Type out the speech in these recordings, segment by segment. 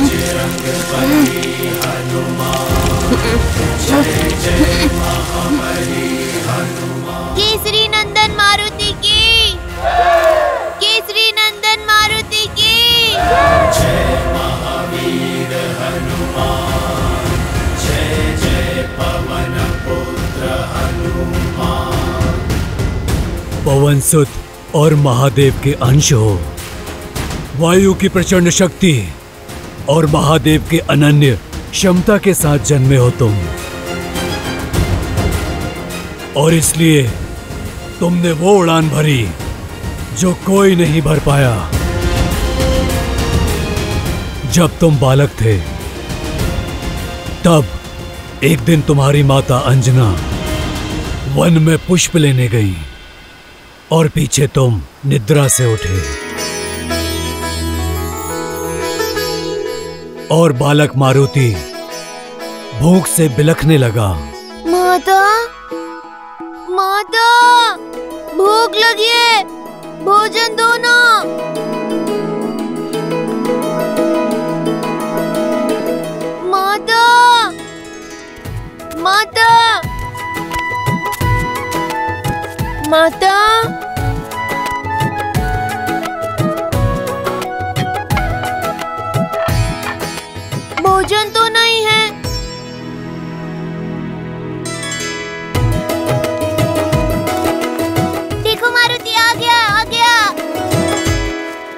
बजरंग बली हनुमान, जय जय महाबली हनुमान। केसरी नंदन मारुति की, केसरी नंदन मारुति की। जय महावीर हनुमान, जय जय पवन पुत्र हनुमान। पवन सुत और महादेव के अंश हो, वायु की प्रचंड शक्ति और महादेव के अनन्य क्षमता के साथ जन्मे हो तुम, और इसलिए तुमने वो उड़ान भरी जो कोई नहीं भर पाया। जब तुम बालक थे तब एक दिन तुम्हारी माता अंजना वन में पुष्प लेने गई और पीछे तुम निद्रा से उठे, और बालक मारुति भूख से बिलखने लगा। माता, माता, भूख लगी है, भोजन दो ना। माता, माता, माता। भोजन तो नहीं है। देखो मारुति आ गया, आ गया।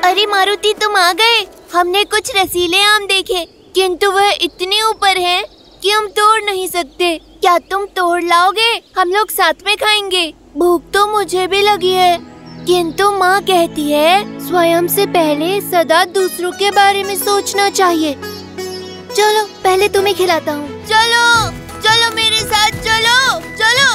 अरे मारुति तुम आ गए। हमने कुछ रसीले आम देखे, किंतु वह इतने ऊपर हैं कि हम तोड़ नहीं सकते। क्या तुम तोड़ लाओगे? हम लोग साथ में खाएंगे। भूख तो मुझे भी लगी है, किंतु माँ कहती है स्वयं से पहले सदा दूसरों के बारे में सोचना चाहिए। चलो पहले तुम्हें खिलाता हूँ। चलो चलो मेरे साथ, चलो चलो।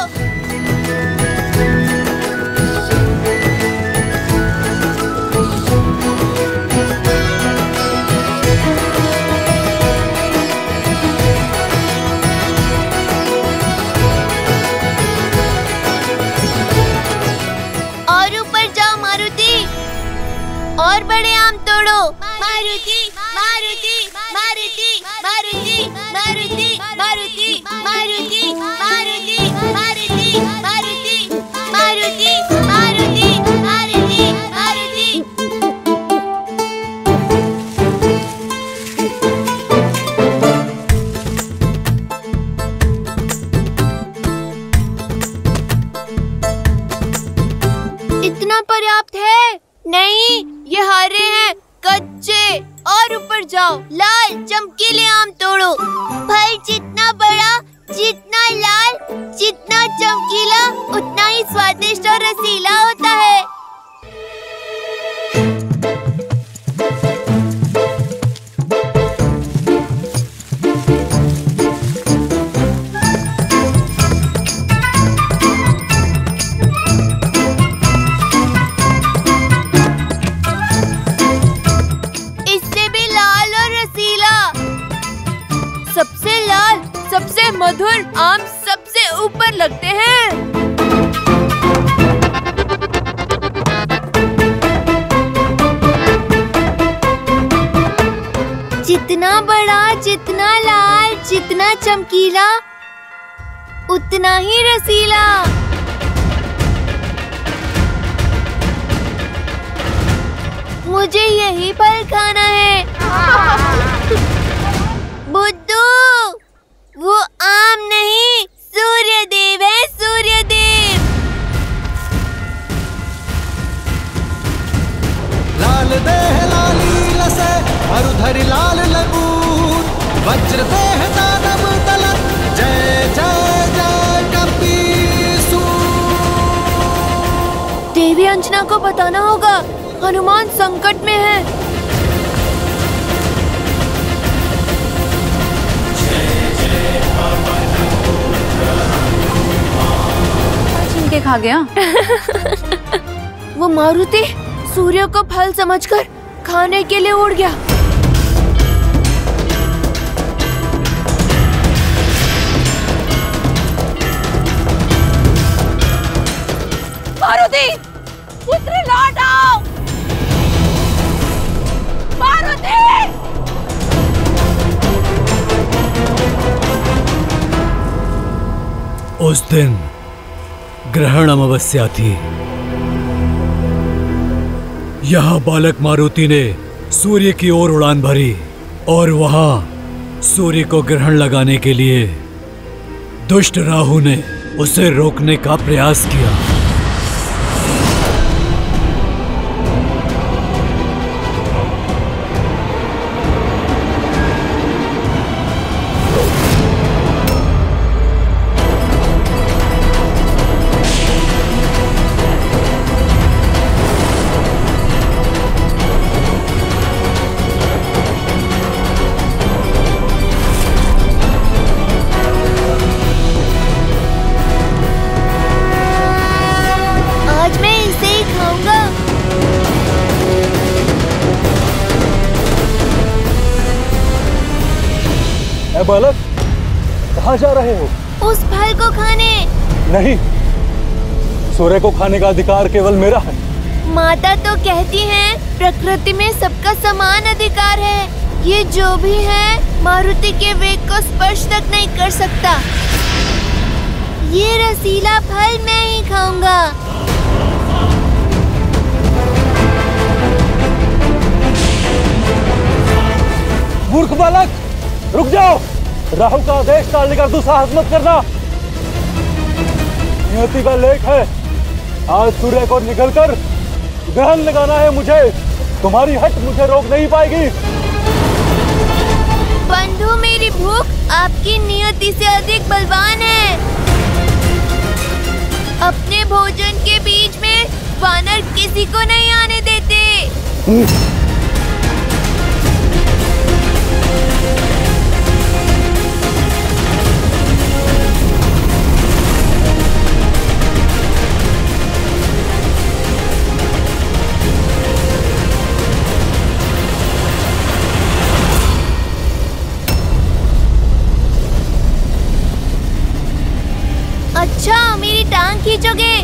और ऊपर जाओ मारुति, और बड़े आम तोड़ो। मारुति मारुति मारुति मारुति मारुति मारुति मारुति मारुति मारुति मारुति मारुति मारुति मारुति मारुति। इतना पर्याप्त है? नहीं, ये हरे हैं, कच्चे। और ऊपर जाओ, लाल चमकीले आम तोड़ो। फल जितना बड़ा, जितना लाल, जितना चमकीला, उतना ही स्वादिष्ट और रसीला होता है। सबसे लाल, सबसे मधुर आम सबसे ऊपर लगते हैं। जितना बड़ा, जितना लाल, जितना चमकीला, उतना ही रसीला। मुझे यही फल खाना है। बुद्धू, वो आम नहीं, सूर्यदेव है, सूर्यदेव। लाल देह लाली लसे, मरुधरि लाल लगून, वज्र देह दानव दलन, जय जय जय कपीसूर। देवी अंजना को बताना होगा, हनुमान संकट में है। के खा गया। वो मारुति सूर्य को फल समझकर खाने के लिए उड़ गया। मारुति, पुत्र लौट आओ। मारुति, उस दिन ग्रहण अमावस्या थी। यहाँ बालक मारुति ने सूर्य की ओर उड़ान भरी और वहां सूर्य को ग्रहण लगाने के लिए दुष्ट राहु ने उसे रोकने का प्रयास किया। बालक, कहाँ जा रहे हो? उस फल को खाने। नहीं, सूर्य को खाने का अधिकार केवल मेरा है। माता तो कहती हैं, प्रकृति में सबका समान अधिकार है। ये जो भी है मारुति के वेग को स्पर्श तक नहीं कर सकता। ये रसीला फल मैं ही खाऊंगा। मूर्ख बालक, रुक जाओ। राहु का आदेश टालने का दुस्साहस मत करना। नियति का लेख है, आज सूर्य को निकलकर ग्रहण लगाना है मुझे। तुम्हारी हट मुझे रोक नहीं पाएगी। बंधु, मेरी भूख आपकी नियति से अधिक बलवान है। अपने भोजन के बीच में वानर किसी को नहीं आने देते। अच्छा, मेरी टांग खींचोगे?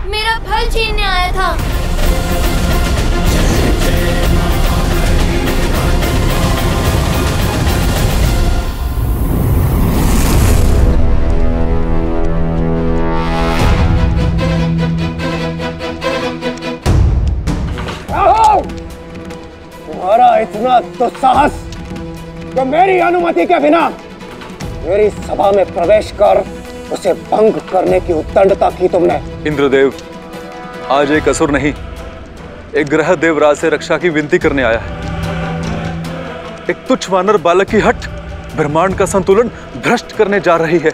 मेरा फल छीनने आया था। इतना दुस्साहस कि मेरी अनुमति के बिना मेरी सभा में प्रवेश कर उसे भंग करने की उद्दंडता की तुमने। इंद्रदेव, आज एक असुर नहीं, एक ग्रह देवराज से रक्षा की विनती करने आया है। एक तुच्छ वानर बालक की हट ब्रह्मांड का संतुलन भ्रष्ट करने जा रही है।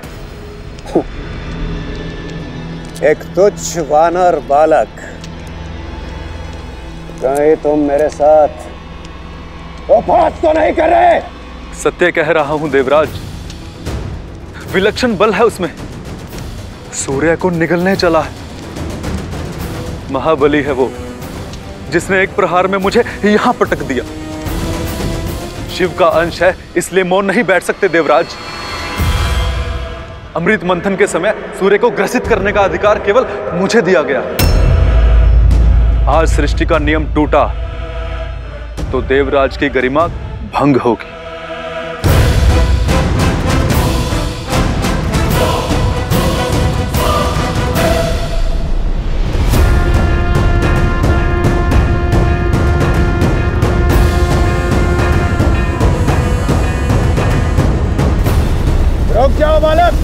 एक तुच्छ वानर बालक, कहीं तुम मेरे साथ उपहास तो नहीं कर रहे? सत्य कह रहा हूं देवराज, विलक्षण बल है उसमें। सूर्य को निगलने चला है। महाबली है वो, जिसने एक प्रहार में मुझे यहां पटक दिया। शिव का अंश है, इसलिए मौन नहीं बैठ सकते देवराज। अमृत मंथन के समय सूर्य को ग्रसित करने का अधिकार केवल मुझे दिया गया। आज सृष्टि का नियम टूटा तो देवराज की गरिमा भंग होगी। रुक जाओ बालक,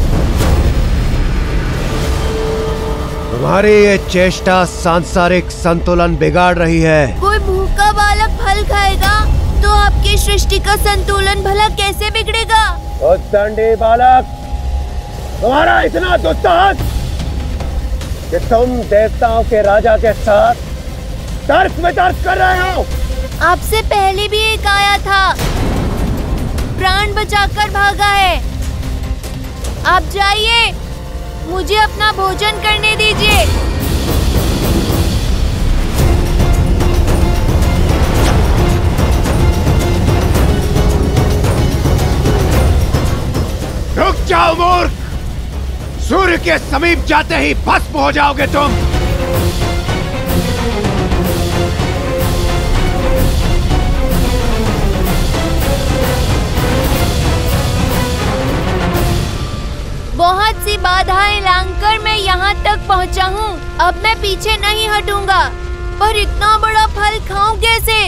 तुम्हारी ये चेष्टा सांसारिक संतुलन बिगाड़ रही है। कोई भूखा बालक फल खाएगा तो आपकी सृष्टि का संतुलन भला कैसे बिगड़ेगा? उद्दंडी बालक, तुम्हारा इतना दुस्साहस कि तुम देवताओं के राजा के साथ तर्क वितर्क कर रहे हो। आपसे पहले भी एक आया था, प्राण बचाकर भागा है। आप जाइए, मुझे अपना भोजन करने दीजिए। जाओ मूर्ख! सूर्य के समीप जाते ही भस्म हो जाओगे तुम। बहुत सी बाधाएं लांघकर मैं यहाँ तक पहुँचा हूँ। अब मैं पीछे नहीं हटूंगा। पर इतना बड़ा फल खाऊं कैसे?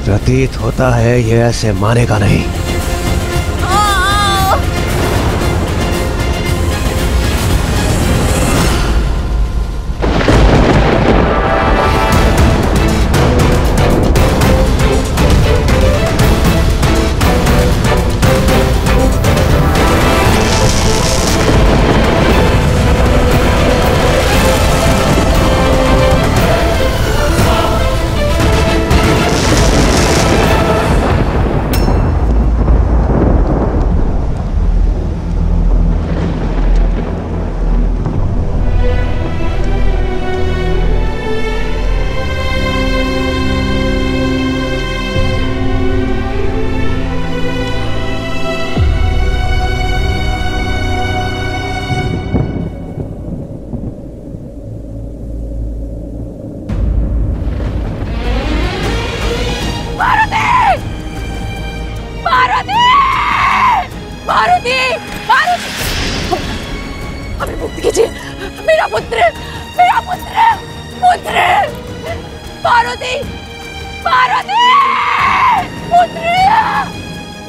प्रतीत होता है ये ऐसे मानेगा नहीं। हमें मुक्त कीजिए। मेरा पुत्र, मेरा पुत्र, पुत्र, पार्वती, पार्वती, पुत्र,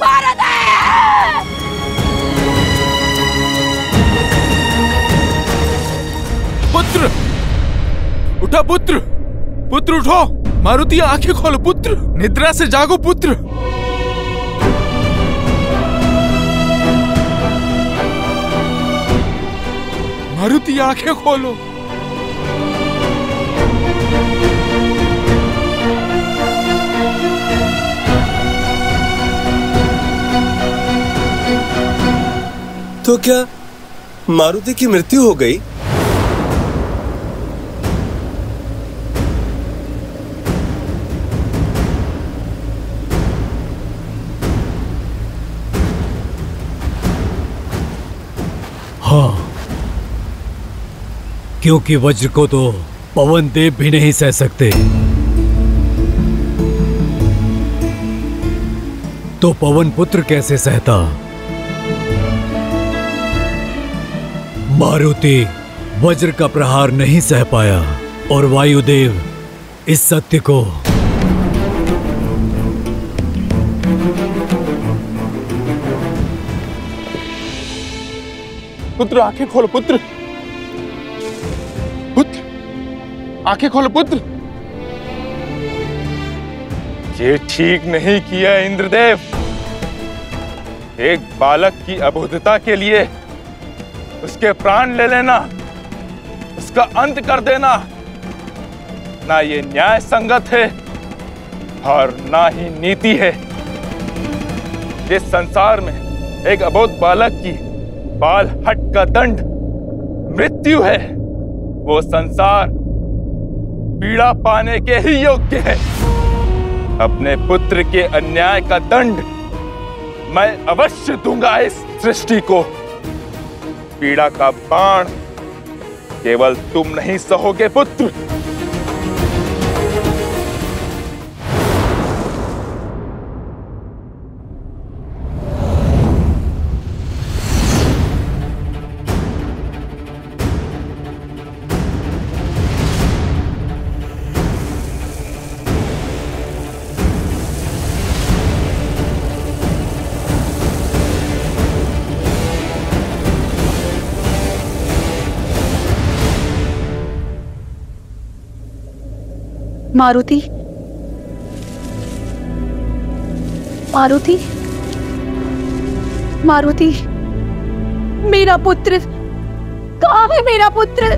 पार्वती। पुत्र, उठा पुत्र, पुत्र उठो। मारुति आंखें खोलो पुत्र, निद्रा से जागो पुत्र। मारुति आंखें खोलो। तो क्या मारुति की मृत्यु हो गई? हाँ, क्योंकि वज्र को तो पवन देव भी नहीं सह सकते, तो पवन पुत्र कैसे सहता? मारुति वज्र का प्रहार नहीं सह पाया और वायुदेव इस सत्य को पुत्र आंखें खोलो पुत्र, पुत्र आंखें खोलो पुत्र। ये ठीक नहीं किया इंद्रदेव। एक बालक की अबोधता के लिए उसके प्राण ले लेना, उसका अंत कर देना, ना ये न्याय संगत है और ना ही नीति है। इस संसार में एक अबोध बालक की बाल हट का दंड मृत्यु है। वो संसार पीड़ा पाने के ही योग्य है। अपने पुत्र के अन्याय का दंड मैं अवश्य दूंगा इस सृष्टि को। पीड़ा का बाण केवल तुम नहीं सहोगे पुत्र। मारुति, मारुति, मारुति, मेरा पुत्र कहाँ है? मेरा पुत्र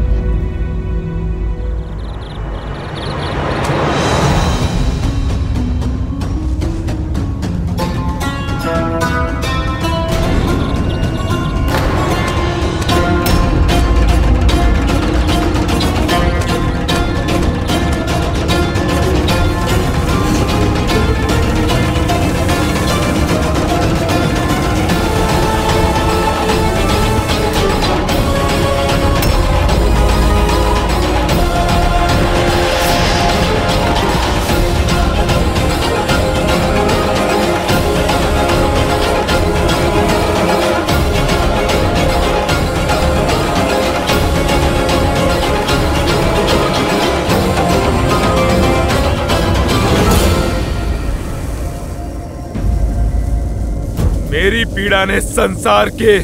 मेरी पीड़ा ने संसार के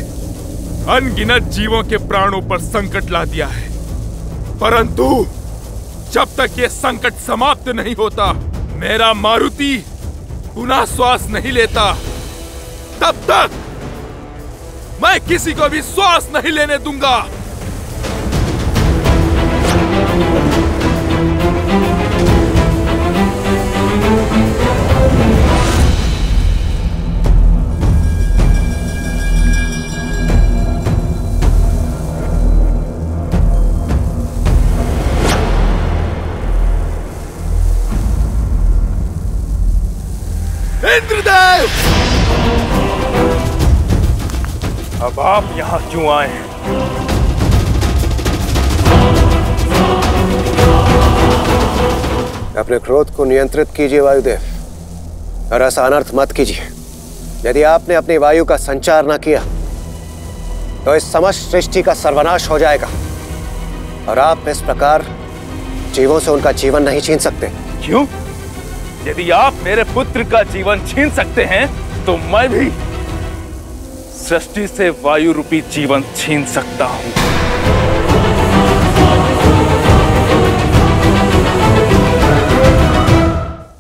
अनगिनत जीवों के प्राणों पर संकट ला दिया है, परंतु जब तक ये संकट समाप्त नहीं होता, मेरा मारुति पुनः श्वास नहीं लेता, तब तक मैं किसी को भी श्वास नहीं लेने दूंगा। इंद्रदेव, अब आप यहां क्यों आए हैं? अपने क्रोध को नियंत्रित कीजिए वायुदेव, और ऐसा अनर्थ मत कीजिए। यदि आपने अपनी वायु का संचार न किया तो इस समस्त सृष्टि का सर्वनाश हो जाएगा, और आप इस प्रकार जीवों से उनका जीवन नहीं छीन सकते। क्यों? यदि आप मेरे पुत्र का जीवन छीन सकते हैं, तो मैं भी सृष्टि से वायु रूपी जीवन छीन सकता हूं।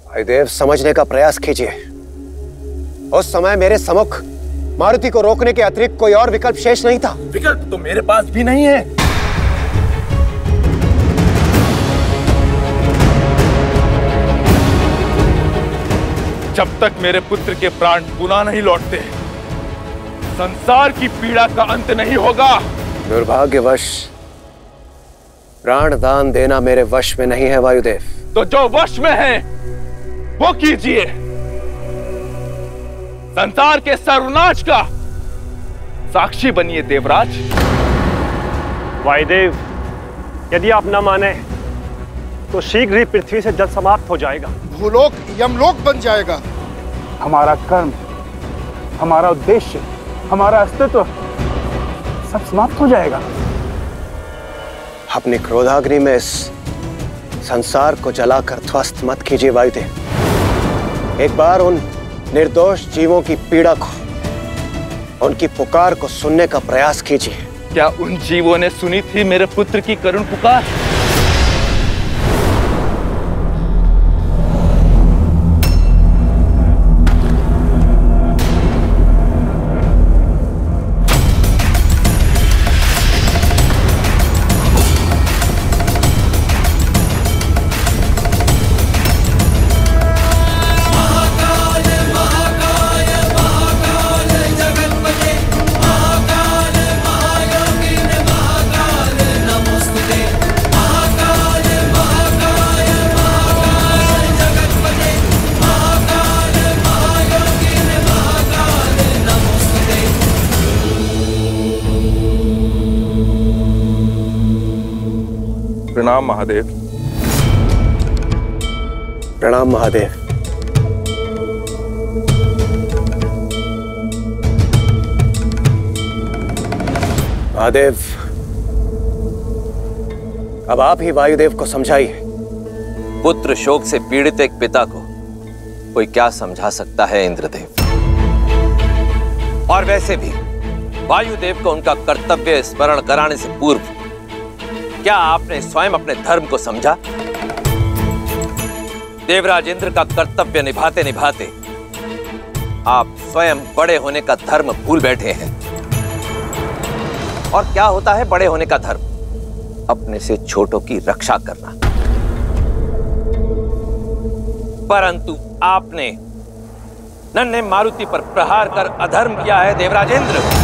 वायुदेव, समझने का प्रयास कीजिए। उस समय मेरे सम्मुख मारुति को रोकने के अतिरिक्त कोई और विकल्प शेष नहीं था। विकल्प तो मेरे पास भी नहीं है। जब तक मेरे पुत्र के प्राण पुनः नहीं लौटते, संसार की पीड़ा का अंत नहीं होगा। दुर्भाग्यवश प्राण दान देना मेरे वश में नहीं है वायुदेव। तो जो वश में है वो कीजिए। संसार के सर्वनाश का साक्षी बनिए देवराज। वायुदेव, यदि आप न माने तो शीघ्र ही पृथ्वी से जल समाप्त हो जाएगा। भूलोक यमलोक बन जाएगा। हमारा कर्म, हमारा उद्देश्य, हमारा अस्तित्व सब समाप्त हो जाएगा। अपनी क्रोधाग्नि में इस संसार को जलाकर ध्वस्त मत कीजिए वायुदेव। एक बार उन निर्दोष जीवों की पीड़ा को, उनकी पुकार को सुनने का प्रयास कीजिए। क्या उन जीवों ने सुनी थी मेरे पुत्र की करुण पुकार? प्रणाम महादेव। प्रणाम महादेव। महादेव, अब आप ही वायुदेव को समझाइए। पुत्र शोक से पीड़ित एक पिता को कोई क्या समझा सकता है इंद्रदेव? और वैसे भी वायुदेव को उनका कर्तव्य स्मरण कराने से पूर्व क्या आपने स्वयं अपने धर्म को समझा? देवराज इंद्र का कर्तव्य निभाते निभाते आप स्वयं बड़े होने का धर्म भूल बैठे हैं। और क्या होता है बड़े होने का धर्म? अपने से छोटों की रक्षा करना। परंतु आपने नन्हे मारुति पर प्रहार कर अधर्म किया है देवराजेंद्र।